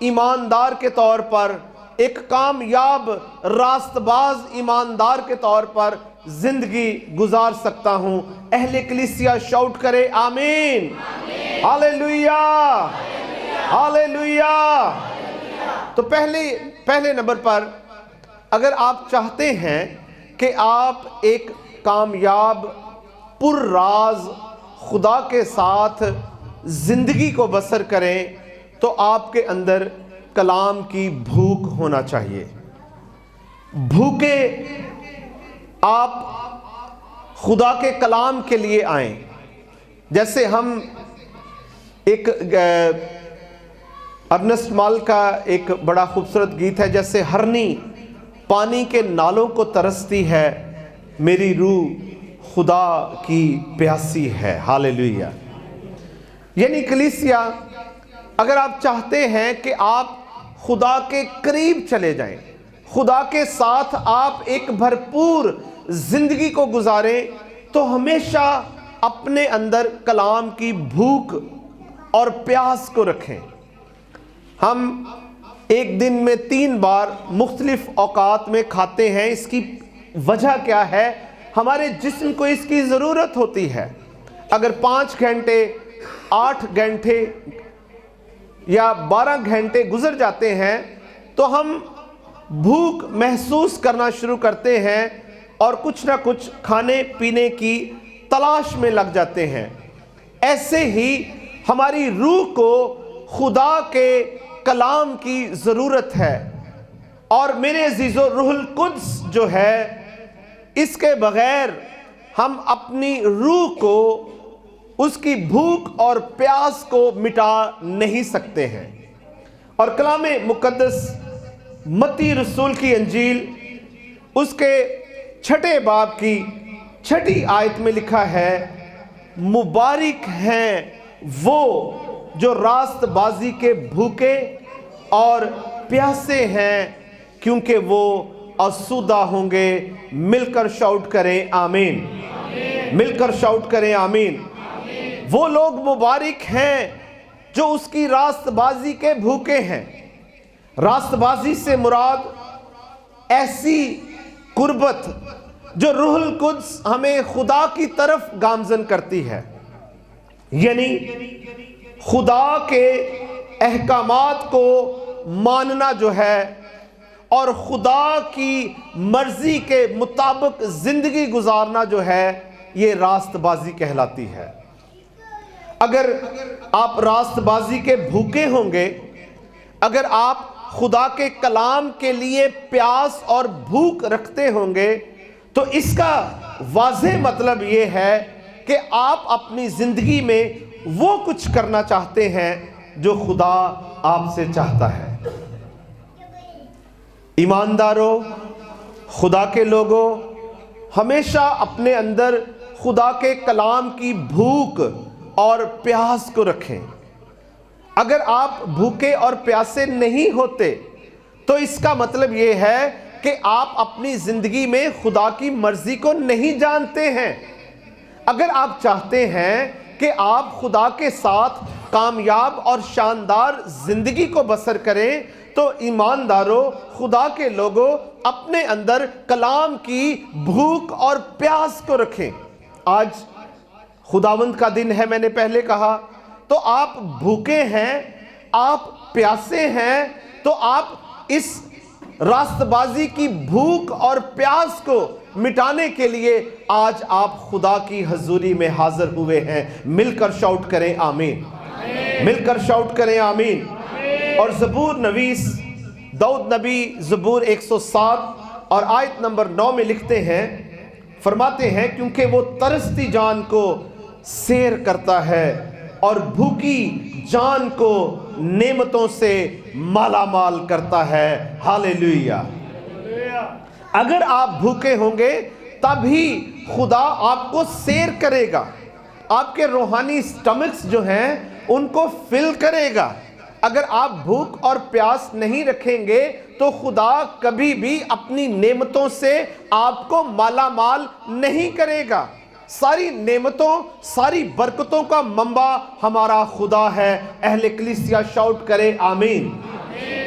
ایماندار کے طور پر، ایک کامیاب راست باز ایماندار کے طور پر زندگی گزار سکتا ہوں۔ اہل کلیسیا شاؤٹ کرے آمین، ہاللیلویہ، ہاللیلویہ۔ تو پہلے نمبر پر اگر آپ چاہتے ہیں کہ آپ ایک کامیاب پر راز خدا کے ساتھ زندگی کو بسر کریں تو آپ کے اندر کلام کی بھوک ہونا چاہیے۔ بھوکے آپ خدا کے کلام کے لیے آئیں۔ جیسے ہم ایک ارنسٹ مال کا ایک بڑا خوبصورت گیت ہے، جیسے ہرنی پانی کے نالوں کو ترستی ہے، میری روح خدا کی پیاسی ہے، ہاللیلویہ۔ یعنی کلیسیا، اگر آپ چاہتے ہیں کہ آپ خدا کے قریب چلے جائیں، خدا کے ساتھ آپ ایک بھرپور زندگی کو گزاریں، تو ہمیشہ اپنے اندر کلام کی بھوک اور پیاس کو رکھیں۔ ہم ایک دن میں 3 بار مختلف اوقات میں کھاتے ہیں، اس کی وجہ کیا ہے؟ ہمارے جسم کو اس کی ضرورت ہوتی ہے۔ اگر 5 گھنٹے 8 گھنٹے یا 12 گھنٹے گزر جاتے ہیں تو ہم بھوک محسوس کرنا شروع کرتے ہیں اور کچھ نہ کچھ کھانے پینے کی تلاش میں لگ جاتے ہیں۔ ایسے ہی ہماری روح کو خدا کے کلام کی ضرورت ہے، اور میرے عزیزو، روح القدس جو ہے، اس کے بغیر ہم اپنی روح کو، اس کی بھوک اور پیاس کو مٹا نہیں سکتے ہیں۔ اور کلام مقدس متی رسول کی انجیل اس کے 6 باب کی 6 آیت میں لکھا ہے، مبارک ہیں وہ جو راست بازی کے بھوکے اور پیاسے ہیں، کیونکہ وہ آسودہ ہوں گے۔ مل کر شاؤٹ کریں آمین، مل کر شاؤٹ کریں آمین۔ وہ لوگ مبارک ہیں جو اس کی راست بازی کے بھوکے ہیں۔ راست بازی سے مراد ایسی قربت جو روح القدس ہمیں خدا کی طرف گامزن کرتی ہے، یعنی خدا کے احکامات کو ماننا جو ہے اور خدا کی مرضی کے مطابق زندگی گزارنا جو ہے، یہ راست بازی کہلاتی ہے۔ اگر آپ راست بازی کے بھوکے ہوں گے، اگر آپ خدا کے کلام کے لیے پیاس اور بھوک رکھتے ہوں گے، تو اس کا واضح مطلب یہ ہے کہ آپ اپنی زندگی میں وہ کچھ کرنا چاہتے ہیں جو خدا آپ سے چاہتا ہے۔ ایمانداروں، خدا کے لوگوں، ہمیشہ اپنے اندر خدا کے کلام کی بھوک اور پیاس کو رکھیں۔ اگر آپ بھوکے اور پیاسے نہیں ہوتے تو اس کا مطلب یہ ہے کہ آپ اپنی زندگی میں خدا کی مرضی کو نہیں جانتے ہیں۔ اگر آپ چاہتے ہیں کہ آپ خدا کے ساتھ کامیاب اور شاندار زندگی کو بسر کریں تو ایمانداروں، خدا کے لوگوں، اپنے اندر کلام کی بھوک اور پیاس کو رکھیں۔ آج خداوند کا دن ہے، میں نے پہلے کہا، تو آپ بھوکے ہیں، آپ پیاسے ہیں، تو آپ اس راست بازی کی بھوک اور پیاس کو مٹانے کے لیے آج آپ خدا کی حضوری میں حاضر ہوئے ہیں۔ مل کر شاؤٹ کریں آمین، مل کر شاؤٹ کریں آمین۔ اور زبور نویس داؤد نبی زبور 107 اور آیت نمبر 9 میں لکھتے ہیں، فرماتے ہیں، کیونکہ وہ ترستی جان کو سیر کرتا ہے اور بھوکی جان کو نعمتوں سے مالا مال کرتا ہے۔ ہاللیلویہ۔ اگر آپ بھوکے ہوں گے تبھی خدا آپ کو سیر کرے گا، آپ کے روحانی سٹمکس جو ہیں ان کو فل کرے گا۔ اگر آپ بھوک اور پیاس نہیں رکھیں گے تو خدا کبھی بھی اپنی نعمتوں سے آپ کو مالا مال نہیں کرے گا۔ ساری نعمتوں، ساری برکتوں کا منبع ہمارا خدا ہے۔ اہل کلیسیا شاؤٹ کرے آمین،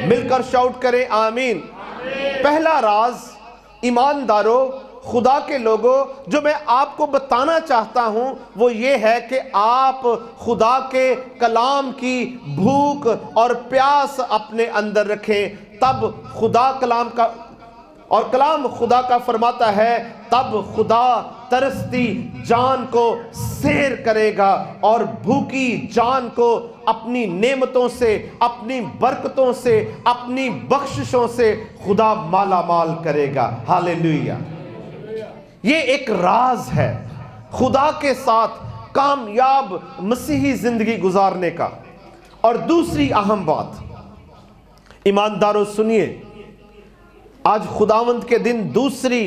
مل کر شاؤٹ کریں آمین۔ پہلا راز ایمانداروں، خدا کے لوگوں، جو میں آپ کو بتانا چاہتا ہوں وہ یہ ہے کہ آپ خدا کے کلام کی بھوک اور پیاس اپنے اندر رکھیں، تب خدا کلام کا اور کلام خدا کا فرماتا ہے تب خدا ترستی جان کو سیر کرے گا اور بھوکی جان کو اپنی نعمتوں سے، اپنی برکتوں سے، اپنی بخششوں سے خدا مالا مال کرے گا۔ ہاللیلویہ۔ یہ ایک راز ہے خدا کے ساتھ کامیاب مسیحی زندگی گزارنے کا۔ اور دوسری اہم بات، ایمانداروں سنیے، آج خداوند کے دن دوسری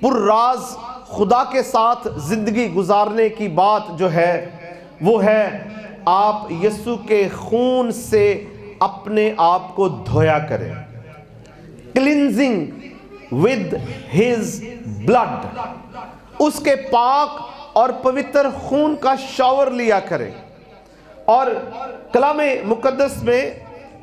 پر راز خدا کے ساتھ زندگی گزارنے کی بات جو ہے وہ ہے آپ یسوع کے خون سے اپنے آپ کو دھویا کریں، کلینزنگ ود ہز بلڈ، اس کے پاک اور پوتر خون کا شاور لیا کریں۔ اور کلام مقدس میں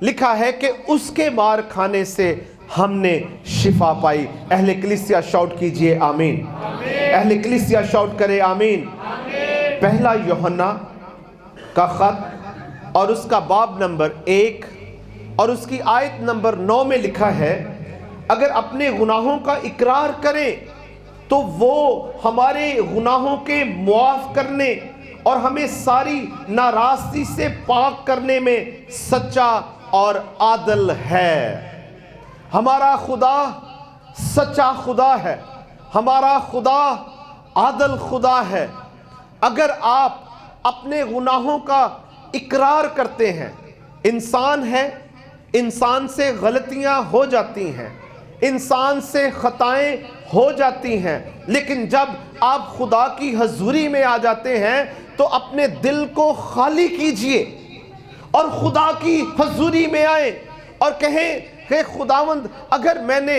لکھا ہے کہ اس کے مار کھانے سے ہم نے شفا پائی۔ اہل کلیسیا شاؤٹ کیجئے آمین۔ اہل کلیسیا شاؤٹ کرے آمین۔ پہلا یوحنا کا خط اور اس کا باب نمبر 1 اور اس کی آیت نمبر 9 میں لکھا ہے اگر اپنے گناہوں کا اقرار کریں تو وہ ہمارے گناہوں کے معاف کرنے اور ہمیں ساری ناراستی سے پاک کرنے میں سچا اور عادل ہے۔ ہمارا خدا سچا خدا ہے، ہمارا خدا عادل خدا ہے۔ اگر آپ اپنے گناہوں کا اقرار کرتے ہیں، انسان ہے، انسان سے غلطیاں ہو جاتی ہیں، انسان سے خطائیں ہو جاتی ہیں، لیکن جب آپ خدا کی حضوری میں آ جاتے ہیں تو اپنے دل کو خالی کیجئے اور خدا کی حضوری میں آئیں اور کہیں کہ خداوند اگر میں نے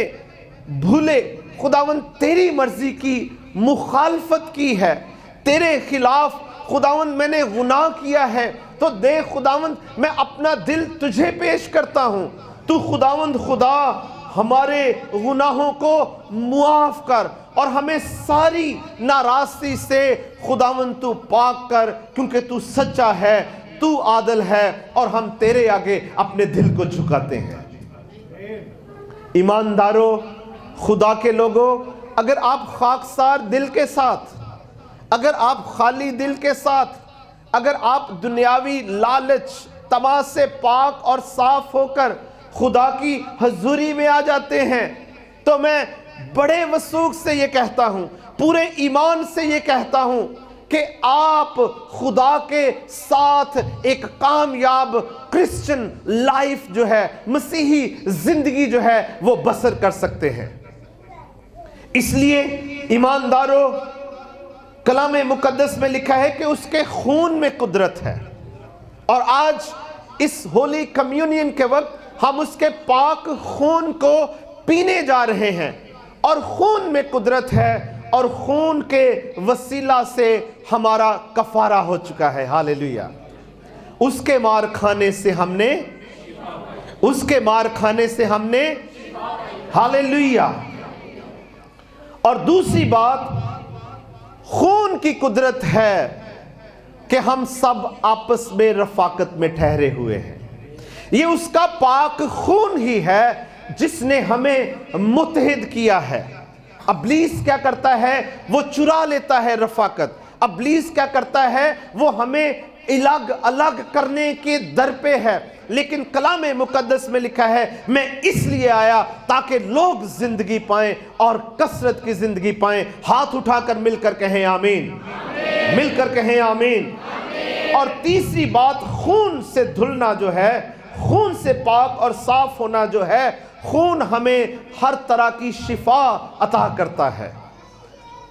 بھولے، خداوند تیری مرضی کی مخالفت کی ہے، تیرے خلاف خداوند میں نے گناہ کیا ہے، تو دیکھ خداوند میں اپنا دل تجھے پیش کرتا ہوں، تو خداوند خدا ہمارے گناہوں کو معاف کر اور ہمیں ساری ناراستی سے خداوند تو پاک کر، کیونکہ تو سچا ہے، تو عادل ہے، اور ہم تیرے آگے اپنے دل کو جھکاتے ہیں۔ ایمانداروں، خدا کے لوگوں، اگر آپ خاکسار دل کے ساتھ، اگر آپ خالی دل کے ساتھ، اگر آپ دنیاوی لالچ طمع سے پاک اور صاف ہو کر خدا کی حضوری میں آ جاتے ہیں، تو میں بڑے وثوق سے یہ کہتا ہوں، پورے ایمان سے یہ کہتا ہوں کہ آپ خدا کے ساتھ ایک کامیاب کرسچن لائف جو ہے، مسیحی زندگی جو ہے وہ بسر کر سکتے ہیں۔ اس لیے ایمانداروں، کلام مقدس میں لکھا ہے کہ اس کے خون میں قدرت ہے، اور آج اس ہولی کمیونین کے وقت ہم اس کے پاک خون کو پینے جا رہے ہیں، اور خون میں قدرت ہے، اور خون کے وسیلہ سے ہمارا کفارہ ہو چکا ہے۔ ہاللیلویہ۔ اس کے مار کھانے سے ہم نے، اس کے مار کھانے سے ہم نے، ہاللیلویہ۔ اور دوسری بات، خون کی قدرت ہے کہ ہم سب آپس میں رفاقت میں ٹھہرے ہوئے ہیں۔ یہ اس کا پاک خون ہی ہے جس نے ہمیں متحد کیا ہے۔ ابلیس کیا کرتا ہے؟ وہ چرا لیتا ہے رفاقت۔ ابلیس کیا کرتا ہے؟ وہ ہمیں الگ الگ کرنے کے در پہ ہے، لیکن کلام مقدس میں لکھا ہے میں اس لیے آیا تاکہ لوگ زندگی پائیں اور کثرت کی زندگی پائیں۔ ہاتھ اٹھا کر مل کر کہیں آمین، مل کر کہیں آمین۔ اور تیسری بات، خون سے دھلنا جو ہے، خون سے پاک اور صاف ہونا جو ہے، خون ہمیں ہر طرح کی شفا عطا کرتا ہے۔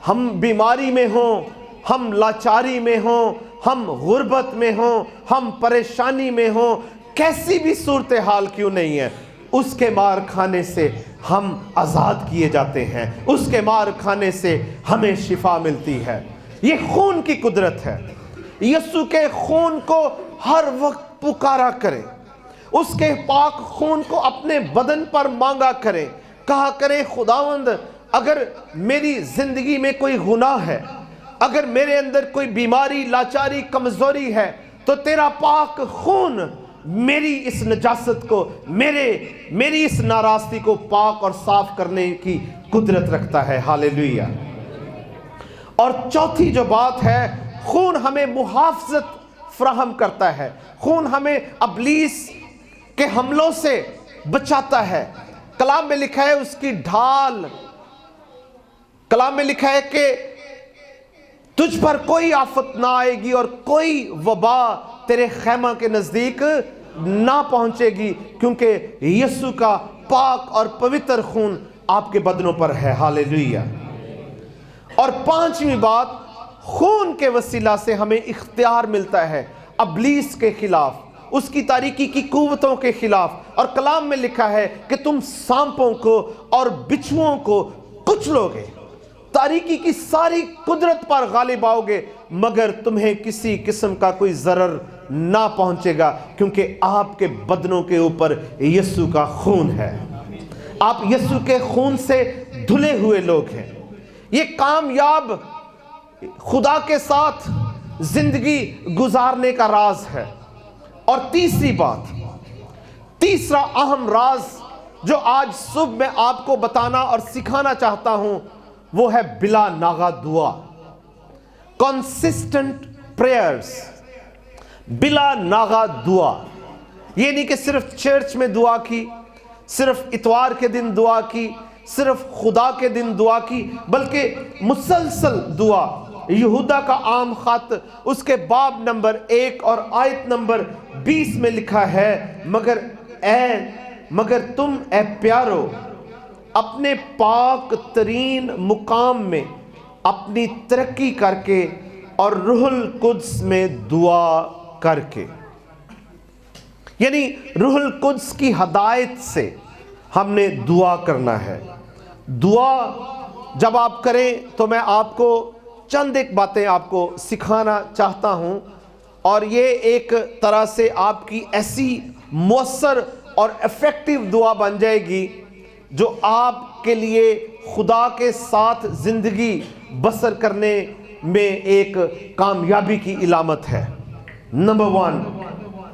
ہم بیماری میں ہوں، ہم لاچاری میں ہوں، ہم غربت میں ہوں، ہم پریشانی میں ہوں، کیسی بھی صورتحال کیوں نہیں ہے، اس کے مار کھانے سے ہم آزاد کیے جاتے ہیں، اس کے مار کھانے سے ہمیں شفا ملتی ہے۔ یہ خون کی قدرت ہے۔ یسوع کے خون کو ہر وقت پکارا کریں، اس کے پاک خون کو اپنے بدن پر مانگا کریں، کہا کریں خداوند اگر میری زندگی میں کوئی گناہ ہے، اگر میرے اندر کوئی بیماری، لاچاری، کمزوری ہے، تو تیرا پاک خون میری اس نجاست کو، میری اس ناراستی کو پاک اور صاف کرنے کی قدرت رکھتا ہے۔ ہاللیلویہ۔ اور چوتھی جو بات ہے، خون ہمیں محافظت فراہم کرتا ہے، خون ہمیں ابلیس کے حملوں سے بچاتا ہے۔ کلام میں لکھا ہے اس کی ڈھال، کلام میں لکھا ہے کہ تجھ پر کوئی آفت نہ آئے گی اور کوئی وبا تیرے خیمہ کے نزدیک نہ پہنچے گی، کیونکہ یسوع کا پاک اور پوتر خون آپ کے بدنوں پر ہے۔ ہاللیلویہ۔ اور پانچویں بات، خون کے وسیلہ سے ہمیں اختیار ملتا ہے ابلیس کے خلاف، اس کی تاریکی کی قوتوں کے خلاف۔ اور کلام میں لکھا ہے کہ تم سانپوں کو اور بچھوؤں کو کچلو گے، تاریکی کی ساری قدرت پر غالب آؤ گے، مگر تمہیں کسی قسم کا کوئی ضرر نہ پہنچے گا، کیونکہ آپ کے بدنوں کے اوپر یسوع کا خون ہے۔ آپ یسوع کے خون سے دھلے ہوئے لوگ ہیں۔ یہ کامیاب خدا کے ساتھ زندگی گزارنے کا راز ہے۔ اور تیسری بات، تیسرا اہم راز جو آج صبح میں آپ کو بتانا اور سکھانا چاہتا ہوں، وہ ہے بلا ناغہ دعا، کنسسٹنٹ پریئرز، بلا ناغہ دعا۔ یہ نہیں کہ صرف چرچ میں دعا کی، صرف اتوار کے دن دعا کی، صرف خدا کے دن دعا کی، بلکہ مسلسل دعا۔ یہودا کا عام خط اس کے باب نمبر 1 اور آیت نمبر 20 میں لکھا ہے، مگر تم اے پیارو اپنے پاک ترین مقام میں اپنی ترقی کر کے اور روح القدس میں دعا کر کے، یعنی روح القدس کی ہدایت سے ہم نے دعا کرنا ہے۔ دعا جب آپ کریں تو میں آپ کو چند ایک باتیں آپ کو سکھانا چاہتا ہوں، اور یہ ایک طرح سے آپ کی ایسی مؤثر اور ایفیکٹیو دعا بن جائے گی جو آپ کے لیے خدا کے ساتھ زندگی بسر کرنے میں ایک کامیابی کی علامت ہے۔ نمبر 1،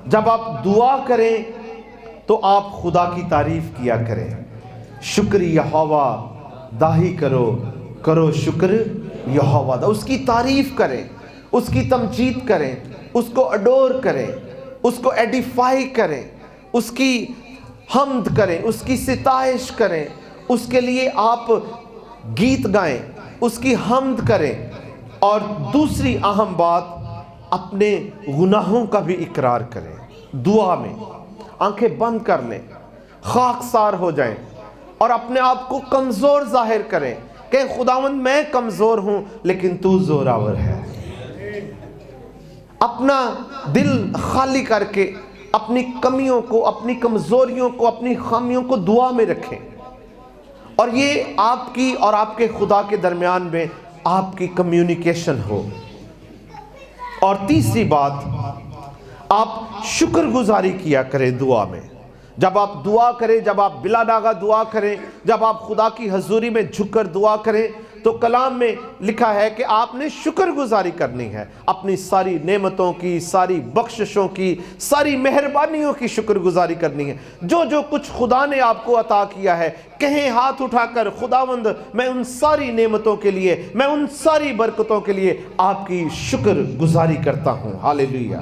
جب آپ دعا کریں تو آپ خدا کی تعریف کیا کریں۔ شکر یہوہ داہی کرو شکر یہوہ دا، اس کی تعریف کریں، اس کی تمجید کریں، اس کو اڈور کریں، اس کو ایڈیفائی کریں، اس کی حمد کریں، اس کی ستائش کریں، اس کے لیے آپ گیت گائیں، اس کی حمد کریں۔ اور دوسری اہم بات، اپنے گناہوں کا بھی اقرار کریں۔ دعا میں آنکھیں بند کر لیں، خاکسار ہو جائیں اور اپنے آپ کو کمزور ظاہر کریں کہ خداوند میں کمزور ہوں لیکن تو زوراور ہے۔ اپنا دل خالی کر کے اپنی کمیوں کو، اپنی کمزوریوں کو، اپنی خامیوں کو دعا میں رکھیں، اور یہ آپ کی اور آپ کے خدا کے درمیان میں آپ کی کمیونیکیشن ہو۔ اور تیسری بات، آپ شکر گزاری کیا کریں دعا میں۔ جب آپ دعا کریں، جب آپ بلا ناغہ دعا کریں، جب آپ خدا کی حضوری میں جھک کر دعا کریں، تو کلام میں لکھا ہے کہ آپ نے شکر گزاری کرنی ہے، اپنی ساری نعمتوں کی، ساری بخششوں کی، ساری مہربانیوں کی شکر گزاری کرنی ہے۔ جو کچھ خدا نے آپ کو عطا کیا ہے، کہیں ہاتھ اٹھا کر خداوند میں ان ساری نعمتوں کے لیے، میں ان ساری برکتوں کے لیے آپ کی شکر گزاری کرتا ہوں۔ ہاللیلویہ۔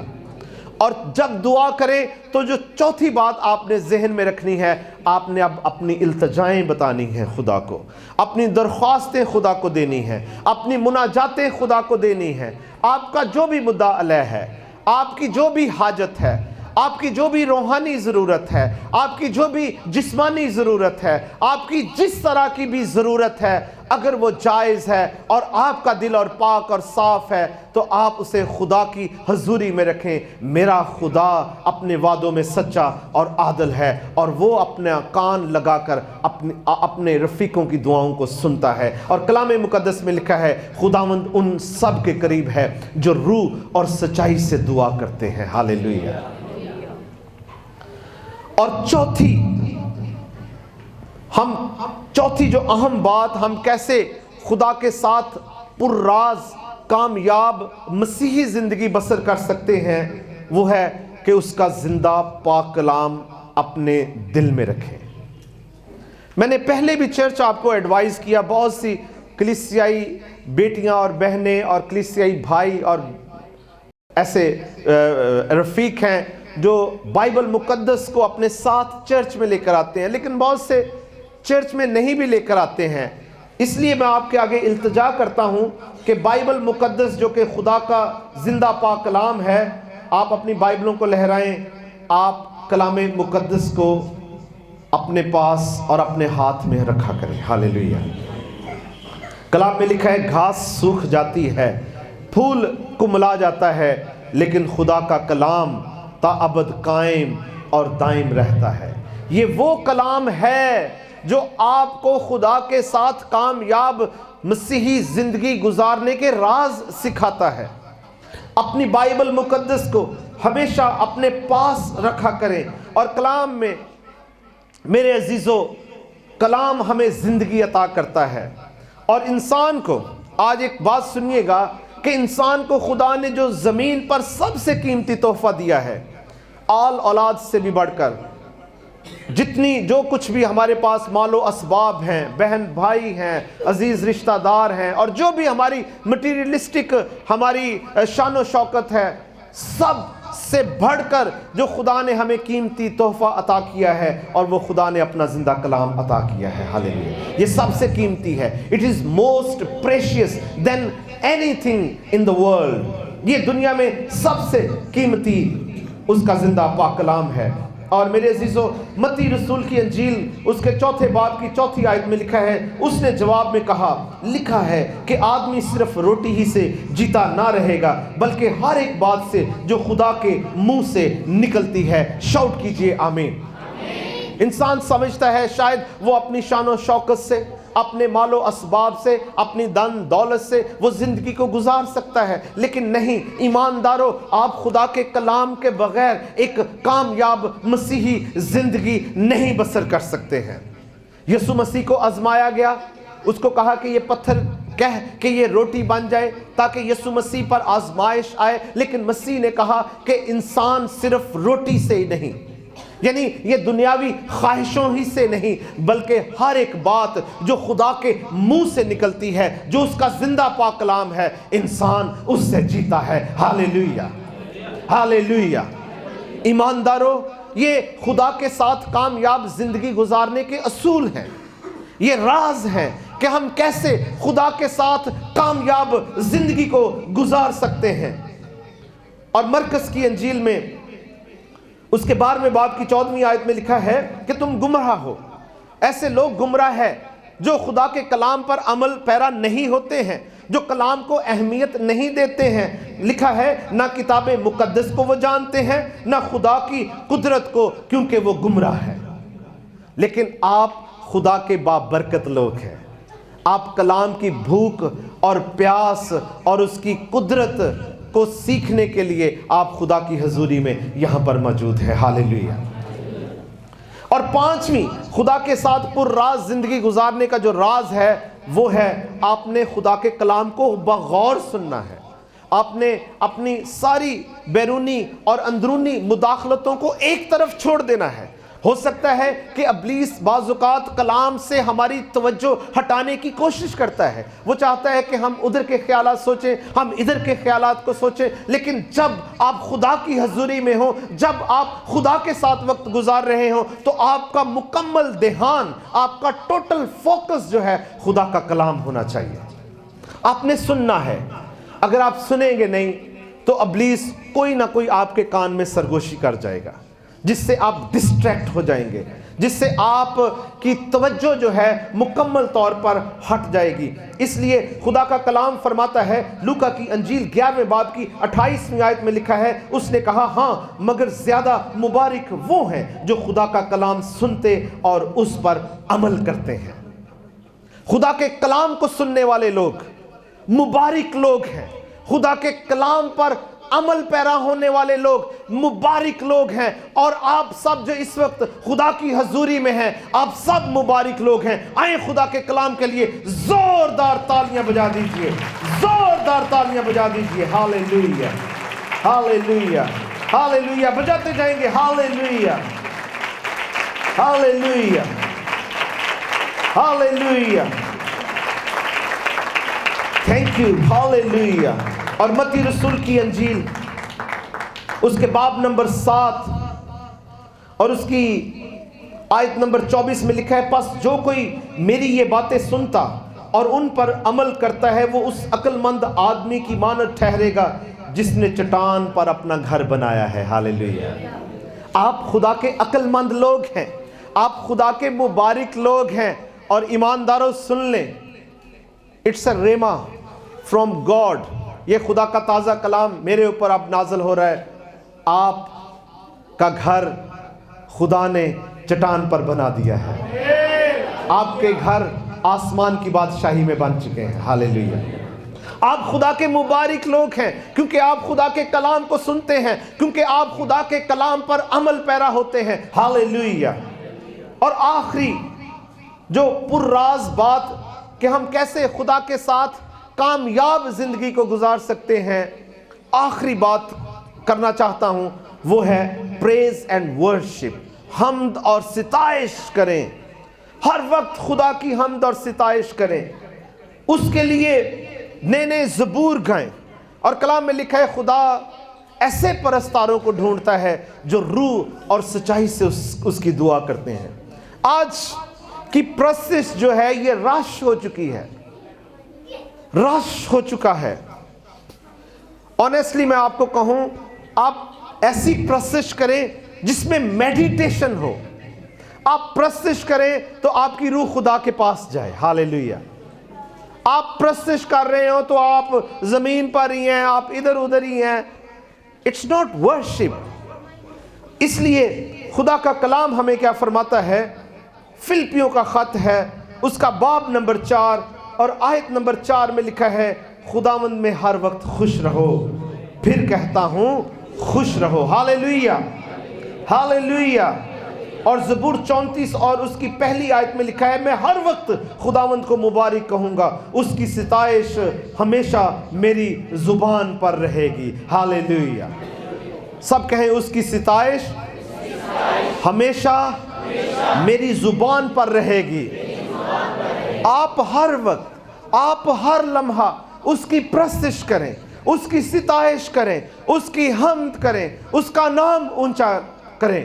اور جب دعا کریں تو جو چوتھی بات آپ نے ذہن میں رکھنی ہے، آپ نے اب اپنی التجائیں بتانی ہیں خدا کو، اپنی درخواستیں خدا کو دینی ہیں، اپنی مناجاتیں خدا کو دینی ہیں۔ آپ کا جو بھی مدعا علیہ ہے، آپ کی جو بھی حاجت ہے، آپ کی جو بھی روحانی ضرورت ہے، آپ کی جو بھی جسمانی ضرورت ہے، آپ کی جس طرح کی بھی ضرورت ہے، اگر وہ جائز ہے اور آپ کا دل اور پاک اور صاف ہے تو آپ اسے خدا کی حضوری میں رکھیں۔ میرا خدا اپنے وعدوں میں سچا اور عادل ہے، اور وہ اپنا کان لگا کر اپنے رفیقوں کی دعاؤں کو سنتا ہے۔ اور کلام مقدس میں لکھا ہے خداوند ان سب کے قریب ہے جو روح اور سچائی سے دعا کرتے ہیں۔ ہاللیلویہ۔ اور چوتھی جو اہم بات ہم کیسے خدا کے ساتھ پر راز کامیاب مسیحی زندگی بسر کر سکتے ہیں، وہ ہے کہ اس کا زندہ پاک کلام اپنے دل میں رکھیں۔ میں نے پہلے بھی چرچ آپ کو ایڈوائز کیا، بہت سی کلیسیائی بیٹیاں اور بہنیں اور کلیسیائی بھائی اور ایسے رفیق ہیں جو بائبل مقدس کو اپنے ساتھ چرچ میں لے کر آتے ہیں، لیکن بہت سے چرچ میں نہیں بھی لے کر آتے ہیں۔ اس لیے میں آپ کے آگے التجا کرتا ہوں کہ بائبل مقدس جو کہ خدا کا زندہ پاک کلام ہے، آپ اپنی بائبلوں کو لہرائیں، آپ کلام مقدس کو اپنے پاس اور اپنے ہاتھ میں رکھا کریں۔ ہاللیلویہ۔ کلام میں لکھا ہے گھاس سوکھ جاتی ہے، پھول کملا جاتا ہے، لیکن خدا کا کلام تا ابد قائم اور دائم رہتا ہے۔ یہ وہ کلام ہے جو آپ کو خدا کے ساتھ کامیاب مسیحی زندگی گزارنے کے راز سکھاتا ہے۔ اپنی بائبل مقدس کو ہمیشہ اپنے پاس رکھا کریں، اور کلام میں میرے عزیزو، کلام ہمیں زندگی عطا کرتا ہے۔ اور انسان کو، آج ایک بات سنیے گا کہ انسان کو خدا نے جو زمین پر سب سے قیمتی تحفہ دیا ہے، آل اولاد سے بھی بڑھ کر جتنی جو کچھ بھی ہمارے پاس مال و اسباب ہیں، بہن بھائی ہیں، عزیز رشتہ دار ہیں، اور جو بھی ہماری مٹیریلسٹک ہماری شان و شوکت ہے، سب سے بڑھ کر جو خدا نے ہمیں قیمتی تحفہ عطا کیا ہے، اور وہ خدا نے اپنا زندہ کلام عطا کیا ہے۔ ہاللیلویہ۔ یہ سب سے قیمتی ہے۔ It is most precious than anything in the world۔ یہ دنیا میں سب سے قیمتی اس کا زندہ پاک کلام ہے۔ اور میرے عزیزو، متی رسول کی انجیل اس کے 4 باب کی 4 آیت میں لکھا ہے، اس نے جواب میں کہا، لکھا ہے کہ آدمی صرف روٹی ہی سے جیتا نہ رہے گا، بلکہ ہر ایک بات سے جو خدا کے منہ سے نکلتی ہے۔ شاؤٹ کیجئے آمین۔ انسان سمجھتا ہے شاید وہ اپنی شان و شوکت سے، اپنے مال و اسباب سے، اپنی دن دولت سے وہ زندگی کو گزار سکتا ہے، لیکن نہیں ایماندارو، آپ خدا کے کلام کے بغیر ایک کامیاب مسیحی زندگی نہیں بسر کر سکتے ہیں۔ یسوع مسیح کو آزمایا گیا، اس کو کہا کہ یہ پتھر کہہ کہ یہ روٹی بن جائے تاکہ یسوع مسیح پر آزمائش آئے، لیکن مسیح نے کہا کہ انسان صرف روٹی سے ہی نہیں، یعنی یہ دنیاوی خواہشوں ہی سے نہیں، بلکہ ہر ایک بات جو خدا کے منہ سے نکلتی ہے، جو اس کا زندہ پاک کلام ہے، انسان اس سے جیتا ہے۔ ہاللیلویہ، ہاللیلویہ۔ ایماندارو، یہ خدا کے ساتھ کامیاب زندگی گزارنے کے اصول ہیں، یہ راز ہیں کہ ہم کیسے خدا کے ساتھ کامیاب زندگی کو گزار سکتے ہیں۔ اور مرکز کی انجیل میں اس کے 12ویں باب کی 14ویں آیت میں لکھا ہے کہ تم گمراہ ہو۔ ایسے لوگ گمراہ ہیں جو خدا کے کلام پر عمل پیرا نہیں ہوتے ہیں، جو کلام کو اہمیت نہیں دیتے ہیں۔ لکھا ہے نہ کتاب مقدس کو وہ جانتے ہیں، نہ خدا کی قدرت کو، کیونکہ وہ گمراہ ہے۔ لیکن آپ خدا کے بابرکت لوگ ہیں، آپ کلام کی بھوک اور پیاس اور اس کی قدرت کو سیکھنے کے لیے آپ خدا کی حضوری میں یہاں پر موجود ہے۔ ہاللیلویہ۔ اور 5ویں خدا کے ساتھ پر راز زندگی گزارنے کا جو راز ہے، وہ ہے آپ نے خدا کے کلام کو بغور سننا ہے۔ آپ نے اپنی ساری بیرونی اور اندرونی مداخلتوں کو ایک طرف چھوڑ دینا ہے۔ ہو سکتا ہے کہ ابلیس بعض اوقات کلام سے ہماری توجہ ہٹانے کی کوشش کرتا ہے، وہ چاہتا ہے کہ ہم ادھر کے خیالات سوچیں، ہم ادھر کے خیالات کو سوچیں، لیکن جب آپ خدا کی حضوری میں ہوں، جب آپ خدا کے ساتھ وقت گزار رہے ہوں، تو آپ کا مکمل دھیان، آپ کا ٹوٹل فوکس جو ہے خدا کا کلام ہونا چاہیے۔ آپ نے سننا ہے، اگر آپ سنیں گے نہیں تو ابلیس کوئی نہ کوئی آپ کے کان میں سرگوشی کر جائے گا، جس سے آپ ڈسٹریکٹ ہو جائیں گے، جس سے آپ کی توجہ جو ہے مکمل طور پر ہٹ جائے گی۔ اس لیے خدا کا کلام فرماتا ہے، لوکا کی انجیل 11ویں باب کی 28ویں آیت میں لکھا ہے، اس نے کہا ہاں مگر زیادہ مبارک وہ ہیں جو خدا کا کلام سنتے اور اس پر عمل کرتے ہیں۔ خدا کے کلام کو سننے والے لوگ مبارک لوگ ہیں، خدا کے کلام پر عمل پیرا ہونے والے لوگ مبارک لوگ ہیں، اور آپ سب جو اس وقت خدا کی حضوری میں ہیں آپ سب مبارک لوگ ہیں۔ آئیں خدا کے کلام کے لیے زوردار تالیاں بجا دیجئے، زوردار تالیاں بجا دیجئے۔ ہاللیلویہ، ہاللیلویہ، ہاللیلویہ، بجاتے جائیں گے۔ ہاللیلویہ، ہاللیلویہ، ہاللیلویہ، تھینک یو، ہاللیلویہ۔ اور متی رسول کی انجیل اس کے باب نمبر 7 اور اس کی آیت نمبر 24 میں لکھا ہے، پس جو کوئی میری یہ باتیں سنتا اور ان پر عمل کرتا ہے وہ اس عقل مند آدمی کی مانند ٹھہرے گا جس نے چٹان پر اپنا گھر بنایا ہے۔ ہاللیلویہ۔ آپ خدا کے عقل مند لوگ ہیں، آپ خدا کے مبارک لوگ ہیں، اور ایمانداروں سن لیں، it's a rhema from God, یہ خدا کا تازہ کلام میرے اوپر اب نازل ہو رہا ہے۔ آپ کا گھر خدا نے چٹان پر بنا دیا ہے، آپ کے گھر آسمان کی بادشاہی میں بن چکے ہیں۔ ہاللیلویہ۔ آپ خدا کے مبارک لوگ ہیں کیونکہ آپ خدا کے کلام کو سنتے ہیں، کیونکہ آپ خدا کے کلام پر عمل پیرا ہوتے ہیں۔ ہاللیلویہ۔ اور آخری جو پر راز بات کہ ہم کیسے خدا کے ساتھ کامیاب زندگی کو گزار سکتے ہیں، آخری بات کرنا چاہتا ہوں، وہ ہے پریز اینڈ ورشپ، حمد اور ستائش کریں۔ ہر وقت خدا کی حمد اور ستائش کریں، اس کے لیے نئے نئے زبور گائیں۔ اور کلام میں لکھا ہے خدا ایسے پرستاروں کو ڈھونڈتا ہے جو روح اور سچائی سے اس کی دعا کرتے ہیں۔ آج کی پرستش جو ہے یہ رش ہو چکی ہے، رش ہو چکا ہے۔ آنیسٹلی میں آپ کو کہوں، آپ ایسی پرستش کریں جس میں میڈیٹیشن ہو۔ آپ پرستش کریں تو آپ کی روح خدا کے پاس جائے۔ ہاللیلویہ۔ آپ پرستش کر رہے ہو تو آپ زمین پر ہی ہیں، آپ ادھر ادھر ہی ہیں، اٹس ناٹ ورشپ۔ اس لیے خدا کا کلام ہمیں کیا فرماتا ہے؟ فلپیوں کا خط ہے، اس کا باب نمبر 4 اور آیت نمبر 4 میں لکھا ہے، خداوند میں ہر وقت خوش رہو، پھر کہتا ہوں خوش رہو۔ ہاللیلویہ، ہاللیلویہ۔ اور زبور 34 اور اس کی پہلی آیت میں لکھا ہے، میں ہر وقت خداوند کو مبارک کہوں گا، اس کی ستائش ہمیشہ میری زبان پر رہے گی۔ ہاللیلویہ۔ سب کہیں، اس کی ستائش ہمیشہ میری زبان پر رہے گی۔ آپ ہر وقت، آپ ہر لمحہ اس کی پرستش کریں، اس کی ستائش کریں، اس کی حمد کریں، اس کا نام اونچا کریں۔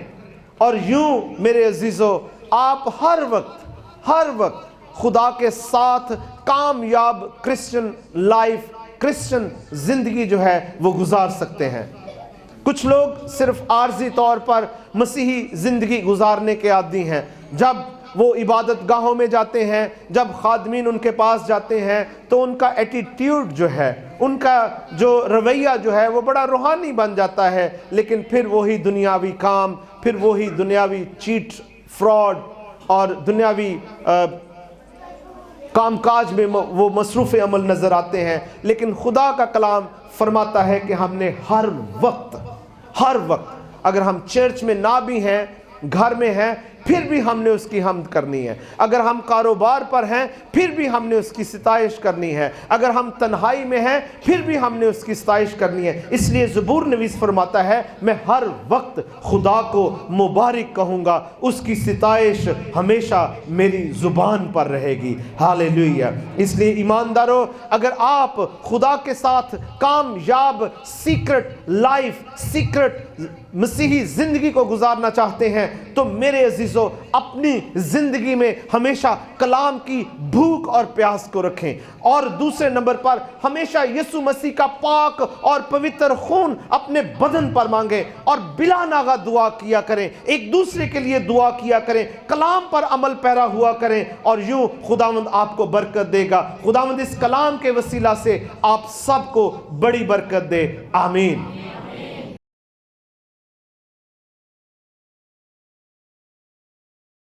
اور یوں میرے عزیزو، آپ ہر وقت خدا کے ساتھ کامیاب کرسچن لائف، کرسچن زندگی جو ہے وہ گزار سکتے ہیں۔ کچھ لوگ صرف عارضی طور پر مسیحی زندگی گزارنے کے عادی ہیں۔ جب وہ عبادت گاہوں میں جاتے ہیں، جب خادمین ان کے پاس جاتے ہیں تو ان کا ایٹیٹیوڈ جو ہے، ان کا جو رویہ جو ہے وہ بڑا روحانی بن جاتا ہے، لیکن پھر وہی دنیاوی کام، پھر وہی دنیاوی چیٹ، فراڈ اور دنیاوی کام کاج میں وہ مصروف عمل نظر آتے ہیں۔ لیکن خدا کا کلام فرماتا ہے کہ ہم نے ہر وقت اگر ہم چرچ میں نہ بھی ہیں، گھر میں ہیں، پھر بھی ہم نے اس کی حمد کرنی ہے۔ اگر ہم کاروبار پر ہیں پھر بھی ہم نے اس کی ستائش کرنی ہے۔ اگر ہم تنہائی میں ہیں پھر بھی ہم نے اس کی ستائش کرنی ہے۔ اس لیے زبور نویس فرماتا ہے، میں ہر وقت خدا کو مبارک کہوں گا، اس کی ستائش ہمیشہ میری زبان پر رہے گی۔ ہاللیلویہ۔ اس لیے ایمانداروں، اگر آپ خدا کے ساتھ کامیاب سیکرٹ لائف، سیکرٹ مسیحی زندگی کو گزارنا چاہتے ہیں تو میرے عزیزو، اپنی زندگی میں ہمیشہ کلام کی بھوک اور پیاس کو رکھیں، اور دوسرے نمبر پر ہمیشہ یسوع مسیح کا پاک اور پوتر خون اپنے بدن پر مانگیں اور بلا ناغہ دعا کیا کریں، ایک دوسرے کے لیے دعا کیا کریں، کلام پر عمل پیرا ہوا کریں، اور یوں خداوند آپ کو برکت دے گا۔ خداوند اس کلام کے وسیلہ سے آپ سب کو بڑی برکت دے۔ آمین۔